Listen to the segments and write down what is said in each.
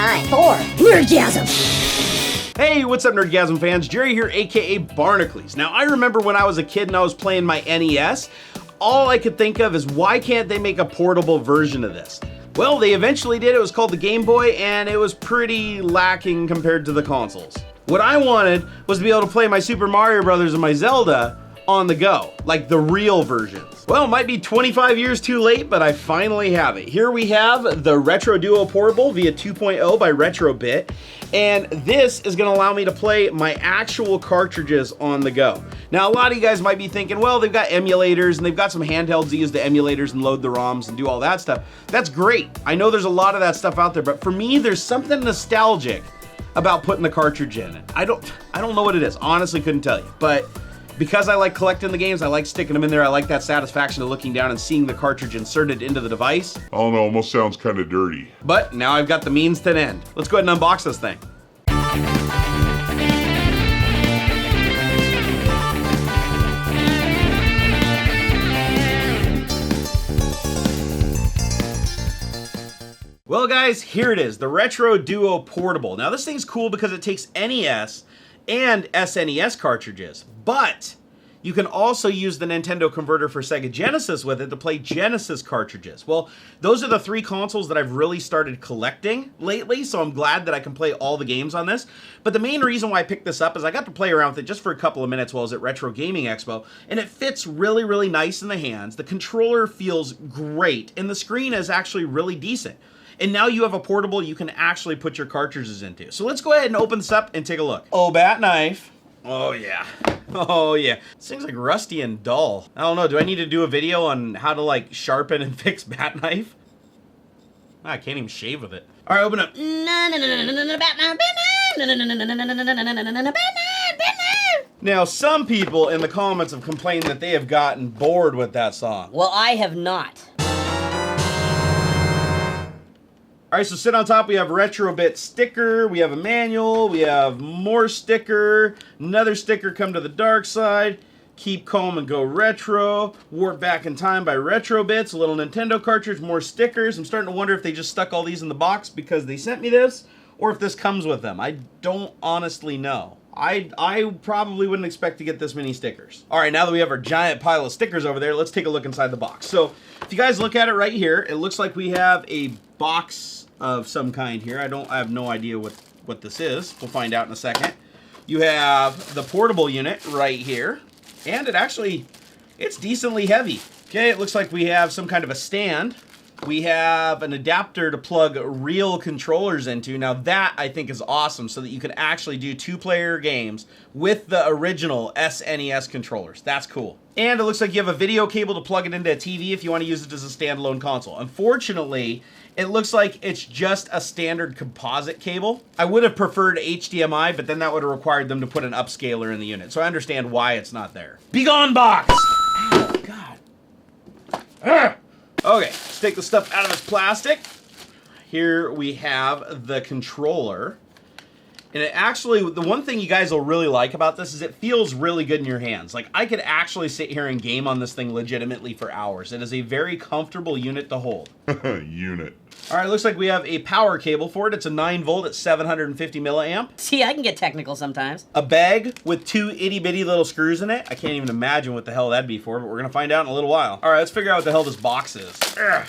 time for Nerdgasm. Hey, what's up, Nerdgasm fans? Jerry here, aka Barnacles. Now, I remember when I was a kid and I was playing my NES, all I could think of is why can't they make a portable version of this? Well, they eventually did. It was called the Game Boy, and it was pretty lacking compared to the consoles. What I wanted was to be able to play my Super Mario Brothers and my Zelda on the go, like the real versions. Well, it might be 25 years too late, but I finally have it. Here we have the RetroDuo Portable via 2.0 by RetroBit, and this is gonna allow me to play my actual cartridges on the go. Now, a lot of you guys might be thinking, well, they've got emulators and they've got some handhelds to use the emulators and load the ROMs and do all that stuff. That's great. I know there's a lot of that stuff out there, but for me, there's something nostalgic about putting the cartridge in it. I don't know what it is. Honestly, couldn't tell you, but because I like collecting the games, I like sticking them in there. I like that satisfaction of looking down and seeing the cartridge inserted into the device. I don't know, almost sounds kind of dirty. But now I've got the means to an end. Let's go ahead and unbox this thing. Well guys, here it is, the RetroDuo Portable. Now this thing's cool because it takes NES and SNES cartridges, but you can also use the Nintendo converter for Sega Genesis with it to play Genesis cartridges. Well, those are the three consoles that I've really started collecting lately, so I'm glad that I can play all the games on this. But the main reason why I picked this up is I got to play around with it just for a couple of minutes while I was at Retro Gaming Expo, and it fits really, really nice in the hands. The controller feels great, and the screen is actually really decent. And now you have a portable you can actually put your cartridges into. So let's go ahead and open this up and take a look. Oh, bat knife. Oh yeah. Oh yeah. This thing's like rusty and dull. I don't know, do I need to do a video on how to like sharpen and fix bat knife? I can't even shave with it. All right, open up. Now, some people in the comments have complained that they have gotten bored with that song. Well, I have not. All right, so sit on top, we have a RetroBit sticker, we have a manual, we have more sticker, another sticker, Come to the Dark Side, Keep Calm and Go Retro, Warp Back in Time by RetroBits, a little Nintendo cartridge, more stickers. I'm starting to wonder if they just stuck all these in the box because they sent me this, or if this comes with them. I don't honestly know. I probably wouldn't expect to get this many stickers. All right, now that we have our giant pile of stickers over there, let's take a look inside the box. So if you guys look at it right here, it looks like we have a box of some kind here. I have no idea what this is. We'll find out in a second. You have the portable unit right here, and it's decently heavy. Okay, it looks like we have some kind of a stand. We have an adapter to plug real controllers into. Now that I think is awesome, so that you can actually do two-player games with the original SNES controllers. That's cool. And it looks like you have a video cable to plug it into a TV if you want to use it as a standalone console. Unfortunately, it looks like it's just a standard composite cable. I would have preferred HDMI, but then that would have required them to put an upscaler in the unit. So I understand why it's not there. Begone box! Oh, God. Ugh. Okay, let's take the stuff out of this plastic. Here we have the controller. And it actually, the one thing you guys will really like about this is it feels really good in your hands. Like, I could actually sit here and game on this thing legitimately for hours. It is a very comfortable unit to hold. Unit. All right, looks like we have a power cable for it. It's a 9-volt at 750 milliamp. See, I can get technical sometimes. A bag with 2 itty-bitty little screws in it. I can't even imagine what the hell that'd be for, but we're going to find out in a little while. All right, let's figure out what the hell this box is. Ugh.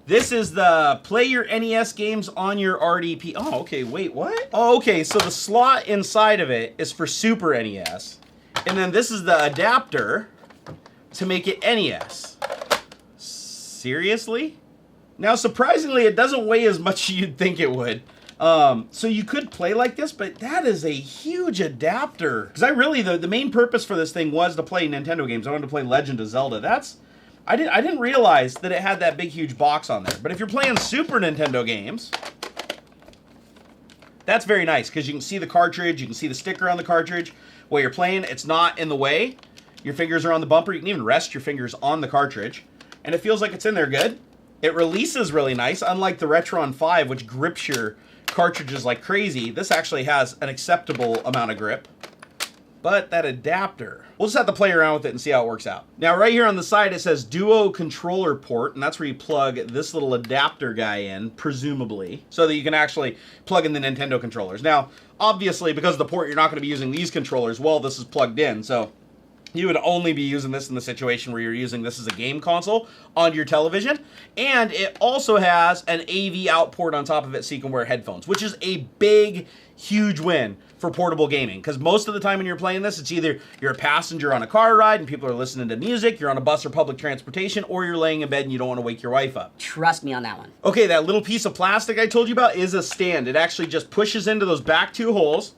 This is the play your NES games on your RDP. Oh, okay, wait, what? Oh, okay, so the slot inside of it is for Super NES. And then this is the adapter to make it NES. Seriously? Now, surprisingly, it doesn't weigh as much as you'd think it would. So you could play like this, but that is a huge adapter. Because the main purpose for this thing was to play Nintendo games. I wanted to play Legend of Zelda. I didn't realize that it had that big, huge box on there. But if you're playing Super Nintendo games, that's very nice because you can see the cartridge, you can see the sticker on the cartridge. While you're playing, it's not in the way. Your fingers are on the bumper. You can even rest your fingers on the cartridge. And it feels like it's in there good. It releases really nice, unlike the Retron 5, which grips your cartridges like crazy. This actually has an acceptable amount of grip. But that adapter, we'll just have to play around with it and see how it works out. Now, right here on the side, it says Duo controller port, and that's where you plug this little adapter guy in, presumably, so that you can actually plug in the Nintendo controllers. Now, obviously, because of the port, you're not going to be using these controllers while this is plugged in, so you would only be using this in the situation where you're using this as a game console on your television. And it also has an AV out port on top of it so you can wear headphones, which is a big, huge win for portable gaming. Because most of the time when you're playing this, it's either you're a passenger on a car ride and people are listening to music, you're on a bus or public transportation, or you're laying in bed and you don't want to wake your wife up. Trust me on that one. Okay, that little piece of plastic I told you about is a stand. It actually just pushes into those back two holes,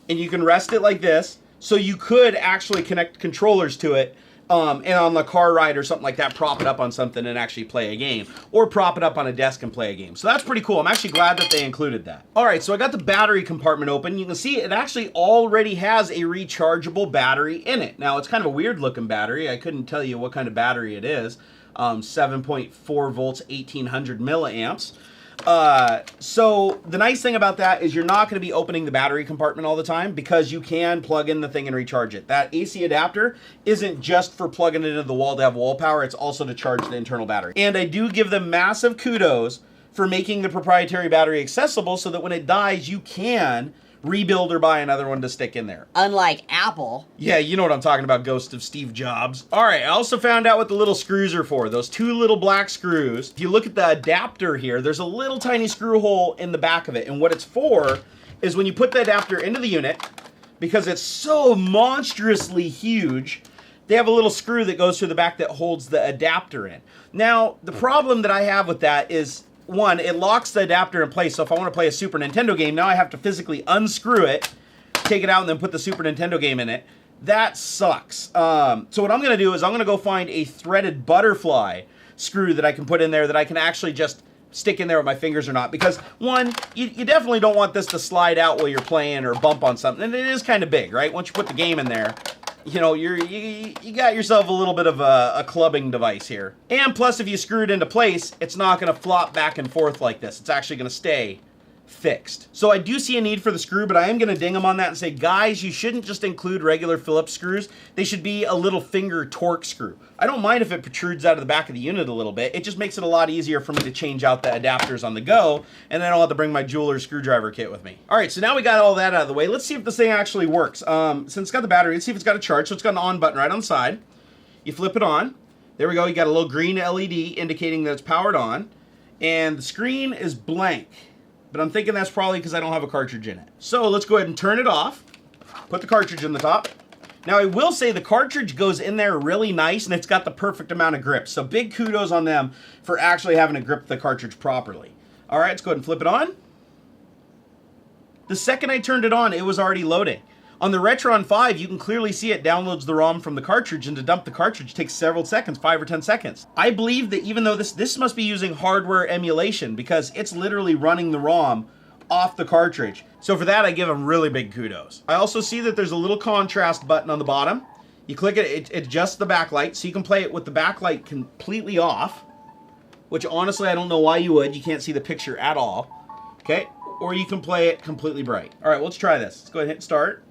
and you can rest it like this. So you could actually connect controllers to it, and on the car ride or something like that, prop it up on something and actually play a game. Or prop it up on a desk and play a game. So that's pretty cool. I'm actually glad that they included that. All right, so I got the battery compartment open. You can see it actually already has a rechargeable battery in it. Now, it's kind of a weird looking battery. I couldn't tell you what kind of battery it is. 7.4 volts, 1800 milliamps. So the nice thing about that is you're not going to be opening the battery compartment all the time because you can plug in the thing and recharge it. That AC adapter isn't just for plugging it into the wall to have wall power, it's also to charge the internal battery. And I do give them massive kudos for making the proprietary battery accessible so that when it dies, you can rebuild or buy another one to stick in there. Unlike Apple. Yeah, you know what I'm talking about, ghost of Steve Jobs. All right, I also found out what the little screws are for. Those two little black screws. If you look at the adapter here, there's a little tiny screw hole in the back of it. And what it's for is when you put the adapter into the unit, because it's so monstrously huge, they have a little screw that goes through the back that holds the adapter in. Now, the problem that I have with that is, one, it locks the adapter in place, so if I want to play a Super Nintendo game, now I have to physically unscrew it, take it out, and then put the Super Nintendo game in it. That sucks. So what I'm going to do is I'm going to go find a threaded butterfly screw that I can put in there that I can actually just stick in there with my fingers or not. Because, one, you definitely don't want this to slide out while you're playing or bump on something. And it is kind of big, right? Once you put the game in there, you know, you got yourself a little bit of a clubbing device here. And plus, if you screw it into place, it's not going to flop back and forth like this. It's actually going to stay fixed. So I do see a need for the screw, but I am going to ding them on that and say, guys, you shouldn't just include regular Phillips screws. They should be a little finger torque screw. I don't mind if it protrudes out of the back of the unit a little bit. It just makes it a lot easier for me to change out the adapters on the go, and then I don't have to bring my jeweler's screwdriver kit with me. All right, so now we got all that out of the way. Let's see if this thing actually works. Since it's got the battery, let's see if it's got a charge. So it's got an on button right on the side. You flip it on. There we go. You got a little green LED indicating that it's powered on, and the screen is blank. But I'm thinking that's probably because I don't have a cartridge in it. So let's go ahead and turn it off. Put the cartridge in the top. Now I will say the cartridge goes in there really nice and it's got the perfect amount of grip. So big kudos on them for actually having to grip the cartridge properly. All right, let's go ahead and flip it on. The second I turned it on, it was already loading. On the Retron 5, you can clearly see it downloads the ROM from the cartridge, and to dump the cartridge takes several seconds, 5 or 10 seconds. I believe that even though this must be using hardware emulation because it's literally running the ROM off the cartridge. So for that, I give them really big kudos. I also see that there's a little contrast button on the bottom. You click it, it adjusts the backlight, so you can play it with the backlight completely off, which honestly, I don't know why you would. You can't see the picture at all. Okay, or you can play it completely bright. All right, well, let's try this. Let's go ahead and hit start.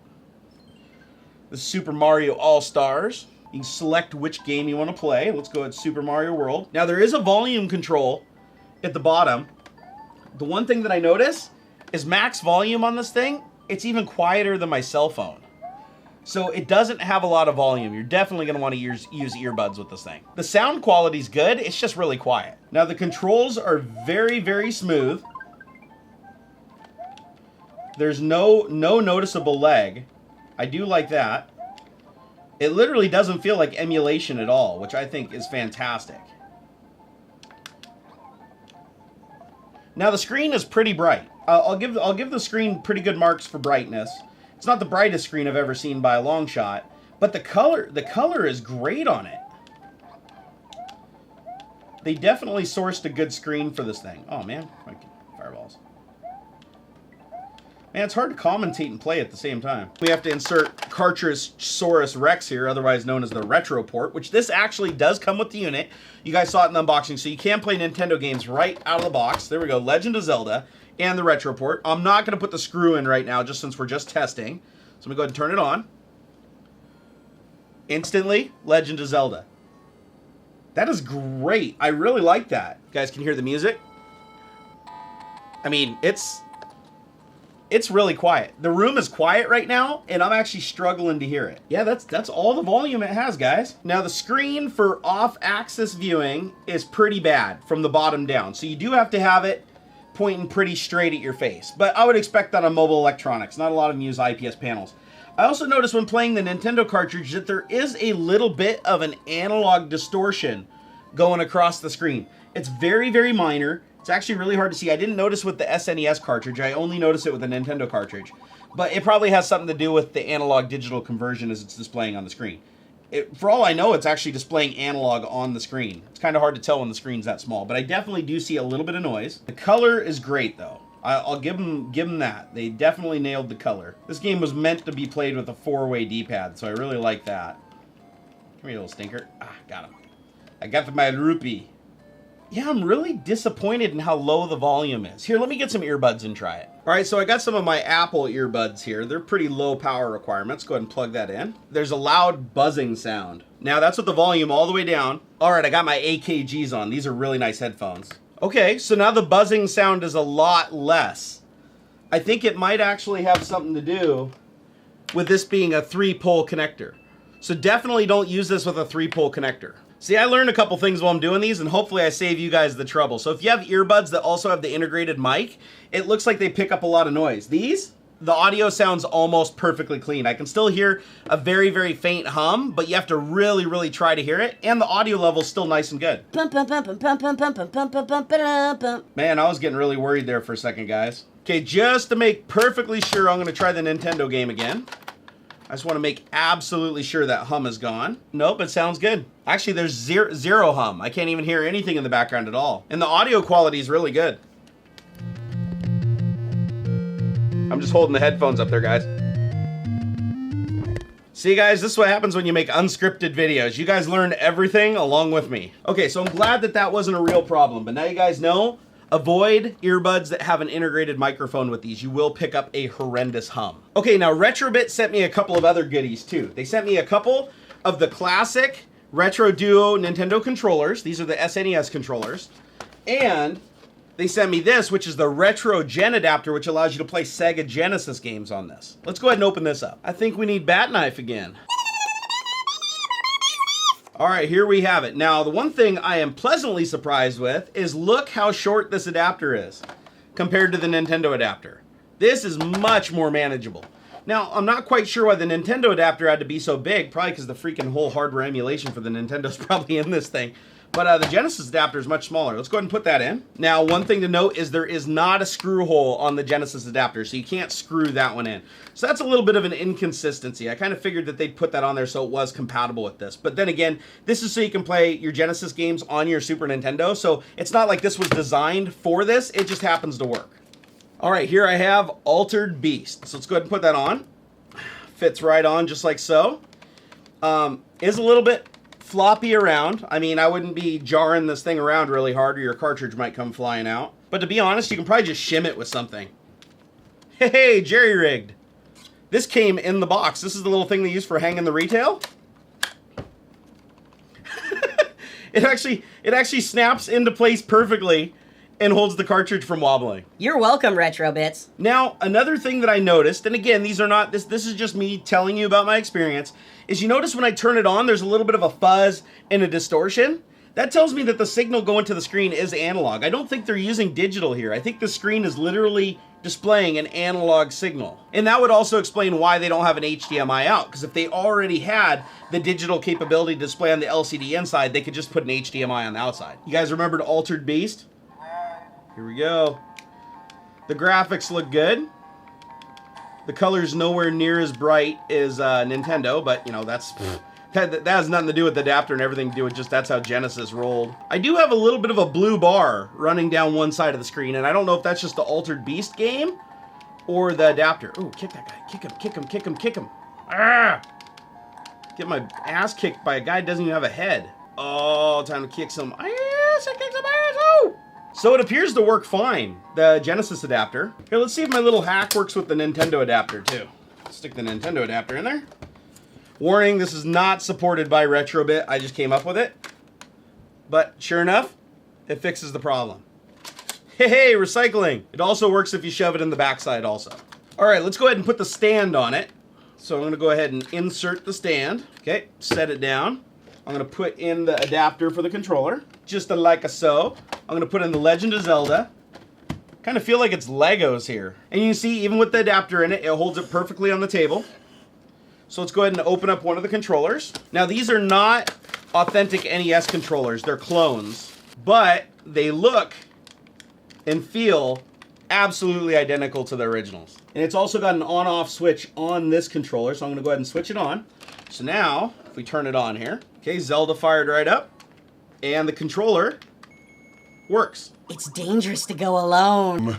The Super Mario All-Stars. You can select which game you want to play. Let's go at Super Mario World. Now, there is a volume control at the bottom. The one thing that I notice is max volume on this thing. It's even quieter than my cell phone. So it doesn't have a lot of volume. You're definitely going to want to use earbuds with this thing. The sound quality's good. It's just really quiet. Now, the controls are very, very smooth. There's no noticeable lag. I do like that. It literally doesn't feel like emulation at all, which I think is fantastic. Now the screen is pretty bright. I'll give the screen pretty good marks for brightness. It's not the brightest screen I've ever seen by a long shot, but the color is great on it. They definitely sourced a good screen for this thing. Oh man, fireballs. Man, it's hard to commentate and play at the same time. We have to insert Cartridgesaurus Rex here, otherwise known as the Retro port, which this actually does come with the unit. You guys saw it in the unboxing, so you can play Nintendo games right out of the box. There we go, Legend of Zelda and the Retro port. I'm not going to put the screw in right now, just since we're just testing. So I'm going to go ahead and turn it on. instantly, Legend of Zelda. That is great. I really like that. You guys can hear the music. I mean, it's really quiet. The room is quiet right now, and I'm actually struggling to hear it. Yeah, that's all the volume it has, guys. Now, the screen for off-axis viewing is pretty bad from the bottom down, so you do have to have it pointing pretty straight at your face. But I would expect that on mobile electronics. Not a lot of them use IPS panels. I also noticed when playing the Nintendo cartridge that there is a little bit of an analog distortion going across the screen. It's very, very minor. It's actually really hard to see. I didn't notice with the SNES cartridge. I only noticed it with the Nintendo cartridge. But it probably has something to do with the analog digital conversion as it's displaying on the screen. For all I know, it's actually displaying analog on the screen. It's kind of hard to tell when the screen's that small, but I definitely do see a little bit of noise. The color is great, though. I'll give them that. They definitely nailed the color. This game was meant to be played with a 4-way D-pad, so I really like that. Come here, little stinker. Ah, got him. I got my rupee. Yeah, I'm really disappointed in how low the volume is. Here, let me get some earbuds and try it. All right, so I got some of my Apple earbuds here. They're pretty low power requirements. Go ahead and plug that in. There's a loud buzzing sound. Now, that's with the volume all the way down. All right, I got my AKGs on. These are really nice headphones. Okay, so now the buzzing sound is a lot less. I think it might actually have something to do with this being a 3-pole connector. So definitely don't use this with a 3-pole connector. See, I learned a couple things while I'm doing these, and hopefully I save you guys the trouble. So if you have earbuds that also have the integrated mic, it looks like they pick up a lot of noise. These, the audio sounds almost perfectly clean. I can still hear a very, very faint hum, but you have to really, really try to hear it, and the audio level's still nice and good. Man, I was getting really worried there for a second, guys. Okay, just to make perfectly sure, I'm gonna try the Nintendo game again. I just want to make absolutely sure that hum is gone. Nope, it sounds good. Actually, there's zero hum. I can't even hear anything in the background at all. And the audio quality is really good. I'm just holding the headphones up there, guys. See, guys, this is what happens when you make unscripted videos. You guys learn everything along with me. Okay, so I'm glad that that wasn't a real problem, but now you guys know, avoid earbuds that have an integrated microphone with these. You will pick up a horrendous hum. Okay, now RetroBit sent me a couple of other goodies too. They sent me a couple of the classic RetroDuo Nintendo controllers. These are the SNES controllers. And they sent me this, which is the RetroGen adapter, which allows you to play Sega Genesis games on this. Let's go ahead and open this up. I think we need Bat Knife again. All right, here we have it. Now, the one thing I am pleasantly surprised with is look how short this adapter is compared to the Nintendo adapter. This is much more manageable. Now, I'm not quite sure why the Nintendo adapter had to be so big, probably because the freaking whole hardware emulation for the Nintendo is probably in this thing. But the Genesis adapter is much smaller. Let's go ahead and put that in. Now, one thing to note is there is not a screw hole on the Genesis adapter, so you can't screw that one in. So that's a little bit of an inconsistency. I kind of figured that they'd put that on there so it was compatible with this. But then again, this is so you can play your Genesis games on your Super Nintendo, so it's not like this was designed for this, it just happens to work. All right, here I have Altered Beast. So let's go ahead and put that on. Fits right on just like so. Is a little bit floppy around. I mean, I wouldn't be jarring this thing around really hard or your cartridge might come flying out. But to be honest, you can probably just shim it with something. Hey, jerry-rigged. This came in the box. This is the little thing they use for hanging the retail. It actually snaps into place perfectly and holds the cartridge from wobbling. You're welcome, RetroBits. Now, another thing that I noticed, and again, these are not, this is just me telling you about my experience, is you notice when I turn it on, there's a little bit of a fuzz and a distortion. That tells me that the signal going to the screen is analog. I don't think they're using digital here. I think the screen is literally displaying an analog signal. And that would also explain why they don't have an HDMI out, because if they already had the digital capability to display on the LCD inside, they could just put an HDMI on the outside. You guys remembered Altered Beast? Here we go. The graphics look good. The color's nowhere near as bright as Nintendo, but you know, that has nothing to do with the adapter and everything to do with just that's how Genesis rolled. I do have a little bit of a blue bar running down one side of the screen, and I don't know if that's just the Altered Beast game or the adapter. Ooh, kick that guy. Kick him, kick him, kick him, kick him. Ah! Get my ass kicked by a guy who doesn't even have a head. Oh, time to kick some ass. I kicked some ass. Oh! So it appears to work fine, the Genesis adapter. Here, let's see if my little hack works with the Nintendo adapter too. Stick the Nintendo adapter in there. Warning, this is not supported by RetroBit. I just came up with it. But sure enough, it fixes the problem. Hey, recycling. It also works if you shove it in the backside also. All right, let's go ahead and put the stand on it. So I'm gonna go ahead and insert the stand. Okay, set it down. I'm gonna put in the adapter for the controller, just like so. I'm gonna put in the Legend of Zelda. Kind of feel like it's Legos here. And you can see, even with the adapter in it, it holds it perfectly on the table. So let's go ahead and open up one of the controllers. Now these are not authentic NES controllers, they're clones, but they look and feel absolutely identical to the originals. And it's also got an on-off switch on this controller, so I'm gonna go ahead and switch it on. So now, if we turn it on here, okay, Zelda fired right up, and the controller works. It's dangerous to go alone.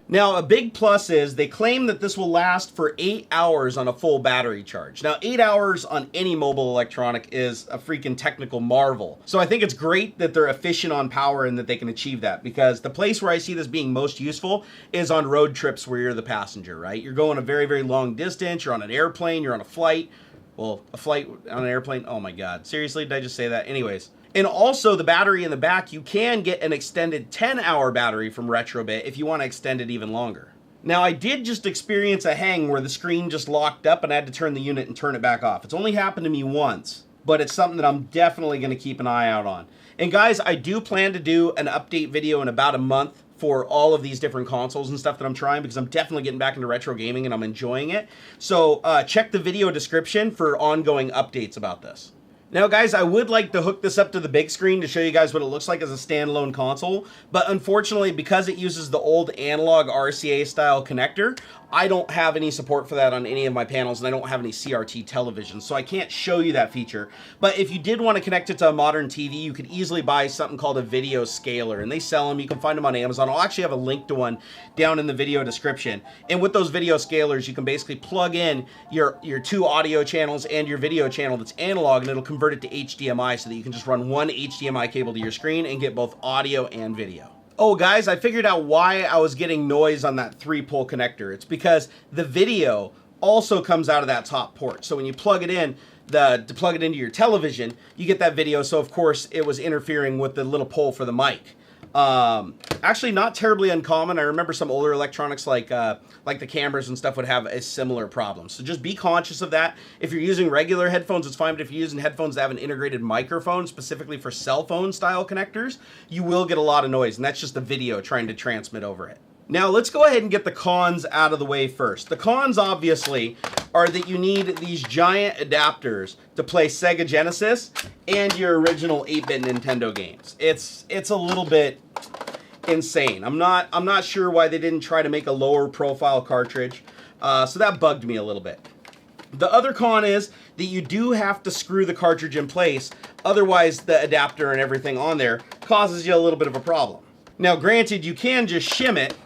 Now, a big plus is they claim that this will last for 8 hours on a full battery charge. Now, 8 hours on any mobile electronic is a freaking technical marvel. So I think it's great that they're efficient on power and that they can achieve that, because the place where I see this being most useful is on road trips where you're the passenger, right? You're going a very, very long distance, you're on an airplane, you're on a flight. Well, a flight on an airplane, oh my God. Seriously, did I just say that? Anyways. And also the battery in the back, you can get an extended 10-hour battery from RetroBit if you want to extend it even longer. Now I did just experience a hang where the screen just locked up and I had to turn the unit and turn it back off. It's only happened to me once, but it's something that I'm definitely going to keep an eye out on. And guys, I do plan to do an update video in about a month for all of these different consoles and stuff that I'm trying, because I'm definitely getting back into retro gaming and I'm enjoying it. So check the video description for ongoing updates about this. Now guys, I would like to hook this up to the big screen to show you guys what it looks like as a standalone console, but unfortunately, because it uses the old analog RCA style connector, I don't have any support for that on any of my panels, and I don't have any CRT televisions, so I can't show you that feature. But if you did want to connect it to a modern TV, you could easily buy something called a video scaler, and they sell them. You can find them on Amazon. I'll actually have a link to one down in the video description. And with those video scalers, you can basically plug in your two audio channels and your video channel that's analog, and it'll convert it to HDMI so that you can just run one HDMI cable to your screen and get both audio and video. Oh guys, I figured out why I was getting noise on that 3-pole connector. It's because the video also comes out of that top port. So when you plug it in, to plug it into your television, you get that video. So of course it was interfering with the little pole for the mic. Actually not terribly uncommon. I remember some older electronics like the cameras and stuff would have a similar problem. So just be conscious of that. If you're using regular headphones, it's fine, but if you're using headphones that have an integrated microphone, specifically for cell phone style connectors, you will get a lot of noise, and that's just the video trying to transmit over it. Now let's go ahead and get the cons out of the way first. The cons obviously are that you need these giant adapters to play Sega Genesis and your original 8-bit Nintendo games. It's a little bit insane. I'm not sure why they didn't try to make a lower profile cartridge. So that bugged me a little bit. The other con is that you do have to screw the cartridge in place, otherwise the adapter and everything on there causes you a little bit of a problem. Now granted, you can just shim it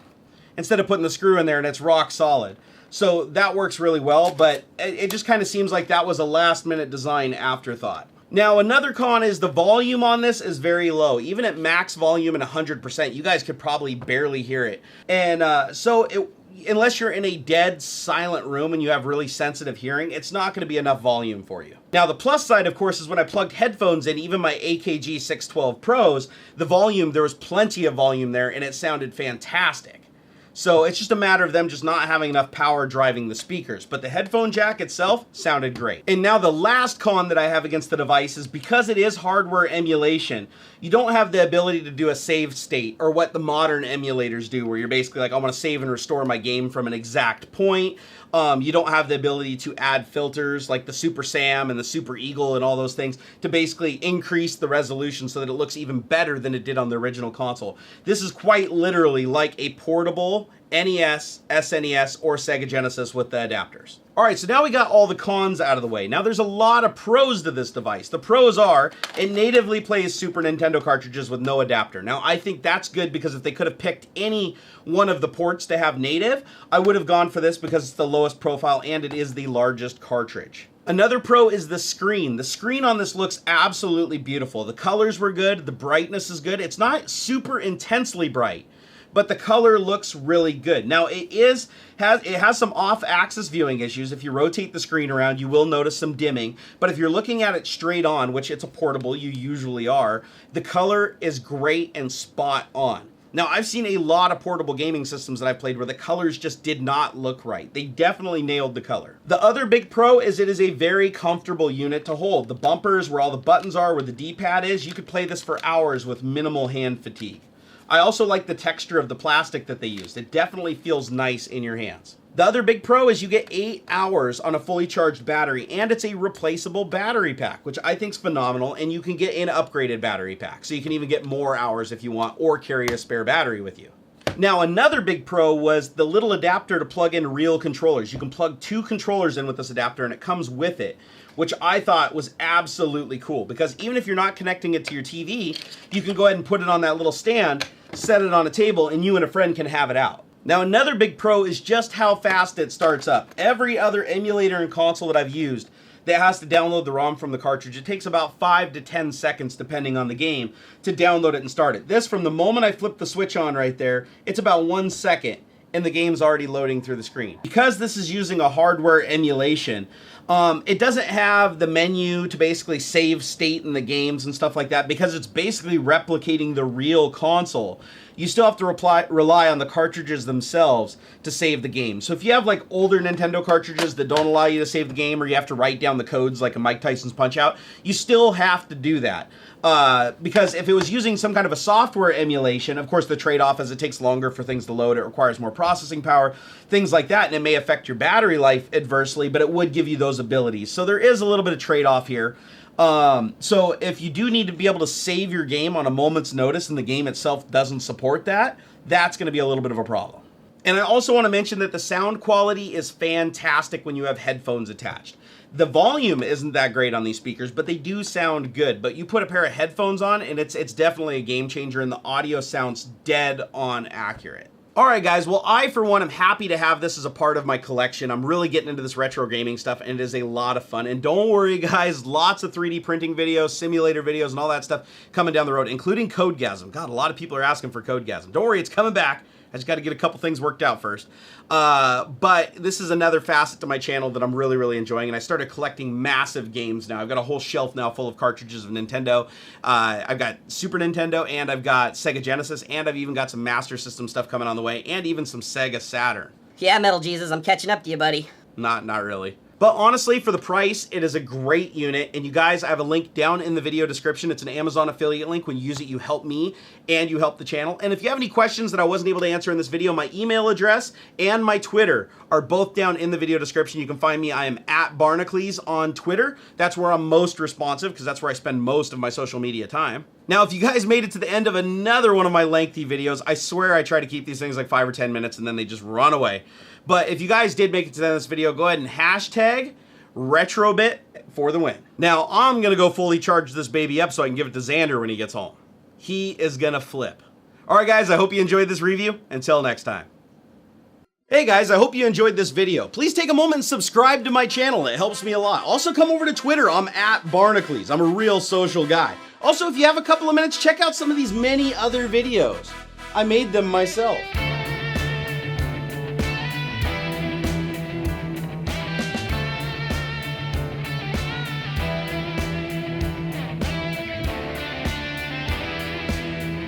instead of putting the screw in there and it's rock solid. So that works really well, but it just kind of seems like that was a last minute design afterthought. Now another con is the volume on this is very low. Even at max volume and 100%, you guys could probably barely hear it. And unless you're in a dead silent room and you have really sensitive hearing, it's not going to be enough volume for you. Now the plus side, of course, is when I plugged headphones in, even my AKG 612 Pros, the volume, there was plenty of volume there and it sounded fantastic. So it's just a matter of them just not having enough power driving the speakers. But the headphone jack itself sounded great. And now the last con that I have against the device is because it is hardware emulation, you don't have the ability to do a save state, or what the modern emulators do, where you're basically like, I want to save and restore my game from an exact point. You don't have the ability to add filters like the Super Sam and the Super Eagle and all those things to basically increase the resolution so that it looks even better than it did on the original console. This is quite literally like a portable NES, SNES, or Sega Genesis with the adapters. Alright, so now we got all the cons out of the way. Now there's a lot of pros to this device. The pros are, it natively plays Super Nintendo cartridges with no adapter. Now I think that's good, because if they could have picked any one of the ports to have native, I would have gone for this because it's the lowest profile and it is the largest cartridge. Another pro is the screen. The screen on this looks absolutely beautiful. The colors were good, the brightness is good. It's not super intensely bright, but the color looks really good. Now it has some off-axis viewing issues. If you rotate the screen around, you will notice some dimming, but if you're looking at it straight on, which it's a portable, you usually are, the color is great and spot on. Now, I've seen a lot of portable gaming systems that I've played where the colors just did not look right. They definitely nailed the color. The other big pro is it is a very comfortable unit to hold. The bumpers, where all the buttons are, where the D-pad is, you could play this for hours with minimal hand fatigue. I also like the texture of the plastic that they used. It definitely feels nice in your hands. The other big pro is you get 8 hours on a fully charged battery, and it's a replaceable battery pack, which I think is phenomenal, and you can get an upgraded battery pack, so you can even get more hours if you want, or carry a spare battery with you. Now, another big pro was the little adapter to plug in real controllers. You can plug 2 controllers in with this adapter, and it comes with it, which I thought was absolutely cool, because even if you're not connecting it to your TV, you can go ahead and put it on that little stand, set it on a table, and you and a friend can have it out. Now, another big pro is just how fast it starts up. Every other emulator and console that I've used that has to download the ROM from the cartridge, it takes about 5 to 10 seconds, depending on the game, to download it and start it. This, from the moment I flip the switch on right there, it's about 1 second, and the game's already loading through the screen. Because this is using a hardware emulation, it doesn't have the menu to basically save state in the games and stuff like that, because it's basically replicating the real console. You still have to rely on the cartridges themselves to save the game. So if you have like older Nintendo cartridges that don't allow you to save the game, or you have to write down the codes like a Mike Tyson's Punch-Out, you still have to do that. Because if it was using some kind of a software emulation, of course the trade-off is it takes longer for things to load, it requires more processing power, things like that, and it may affect your battery life adversely, but it would give you those abilities. So there is a little bit of trade-off here. So if you do need to be able to save your game on a moment's notice and the game itself doesn't support that, that's going to be a little bit of a problem. And I also want to mention that the sound quality is fantastic when you have headphones attached. The volume isn't that great on these speakers, but they do sound good. But you put a pair of headphones on and it's definitely a game changer, and the audio sounds dead on accurate. Alright guys, well I for one am happy to have this as a part of my collection. I'm really getting into this retro gaming stuff, and it is a lot of fun. And don't worry guys, lots of 3D printing videos, simulator videos, and all that stuff coming down the road, including Codegasm. God, a lot of people are asking for Codegasm. Don't worry, it's coming back. I just got to get a couple things worked out first. But this is another facet to my channel that I'm really, really enjoying, and I started collecting massive games now. I've got a whole shelf now full of cartridges of Nintendo. I've got Super Nintendo, and I've got Sega Genesis, and I've even got some Master System stuff coming on the way, and even some Sega Saturn. Yeah, Metal Jesus, I'm catching up to you, buddy. Not really. But honestly, for the price, it is a great unit. And you guys, I have a link down in the video description. It's an Amazon affiliate link. When you use it, you help me and you help the channel. And if you have any questions that I wasn't able to answer in this video, my email address and my Twitter are both down in the video description. You can find me. I am at Barnacles on Twitter. That's where I'm most responsive, because that's where I spend most of my social media time. Now, if you guys made it to the end of another one of my lengthy videos, I swear I try to keep these things like 5 or 10 minutes and then they just run away. But if you guys did make it to the end of this video, go ahead and hashtag RetroBit for the win. Now, I'm going to go fully charge this baby up so I can give it to Xander when he gets home. He is going to flip. All right, guys, I hope you enjoyed this review. Until next time. Hey guys, I hope you enjoyed this video. Please take a moment and subscribe to my channel. It helps me a lot. Also, come over to Twitter. I'm at Barnacles. I'm a real social guy. Also, if you have a couple of minutes, check out some of these many other videos. I made them myself.